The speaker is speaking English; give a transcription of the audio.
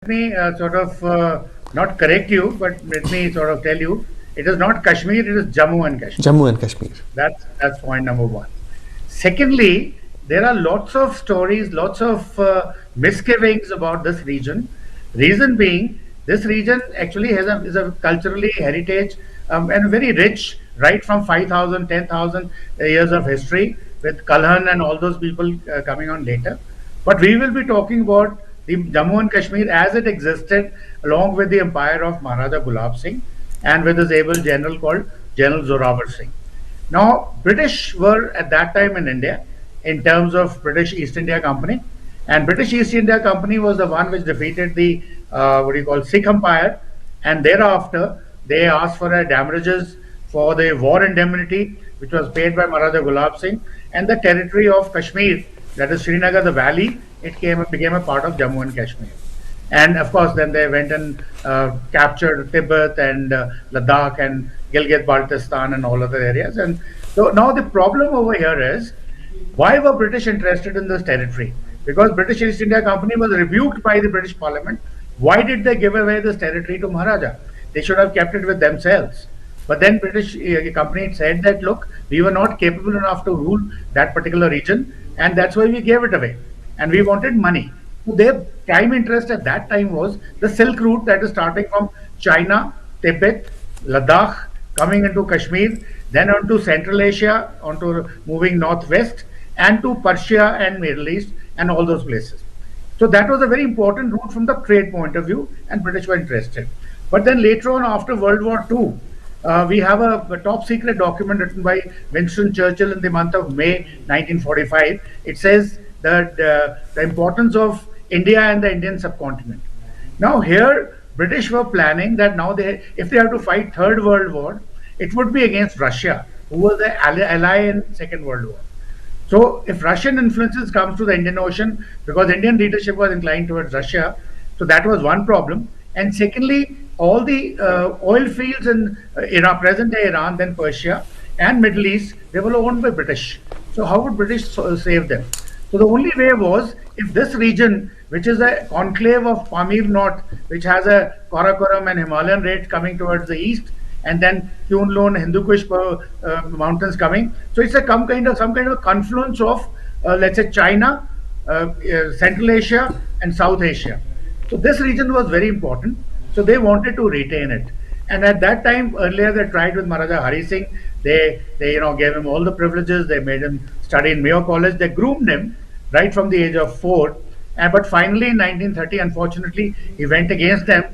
me not correct you, but let me sort of tell you, it is not Kashmir, it is Jammu and Kashmir. Jammu and Kashmir. That's point number one. Secondly, there are lots of stories, lots of misgivings about this region. Reason being, this region actually is a culturally heritage and very rich, right from 5,000, 10,000 years of history with Kalhan and all those people coming on later. But we will be talking about the Jammu and Kashmir as it existed along with the empire of Maharaja Gulab Singh and with his able general called General Zorawar Singh. Now, British were at that time in India in terms of British East India Company, and British East India Company was the one which defeated the Sikh Empire, and thereafter they asked for a damages for the war indemnity which was paid by Maharaja Gulab Singh, and the territory of Kashmir, that is Srinagar, the valley, became a part of Jammu and Kashmir. And of course, then they went and captured Tibet and Ladakh and Gilgit-Baltistan and all other areas. And so now the problem over here is, why were British interested in this territory? Because British East India Company was rebuked by the British Parliament. Why did they give away this territory to Maharaja? They should have kept it with themselves. But then British company said that, look, we were not capable enough to rule that particular region, and that's why we gave it away. And we wanted money. So their prime interest at that time was the Silk Route that is starting from China, Tibet, Ladakh, coming into Kashmir, then onto Central Asia, onto moving northwest, and to Persia and Middle East and all those places. So that was a very important route from the trade point of view, and British were interested. But then later on, after World War II, we have a top secret document written by Winston Churchill in the month of May 1945. It says that the importance of India and the Indian subcontinent. Now here, British were planning that now if they have to fight Third World War, it would be against Russia, who was the ally in Second World War. So if Russian influences comes to the Indian Ocean, because Indian leadership was inclined towards Russia, so that was one problem. And secondly, all the oil fields in Iran, present-day Iran, then Persia and Middle East, they were owned by British. So how would British save them? So the only way was if this region, which is a conclave of Pamir North, which has a Karakoram and Himalayan range coming towards the east, and then Kunlun, Hindu Kush mountains coming. So it's some kind of a confluence of, let's say, China, Central Asia, and South Asia. So this region was very important. So they wanted to retain it. And at that time, earlier they tried with Maharaja Hari Singh. They gave him all the privileges. They made him study in Mayo College. They groomed him right from the age of 4. But finally, in 1930, unfortunately, he went against them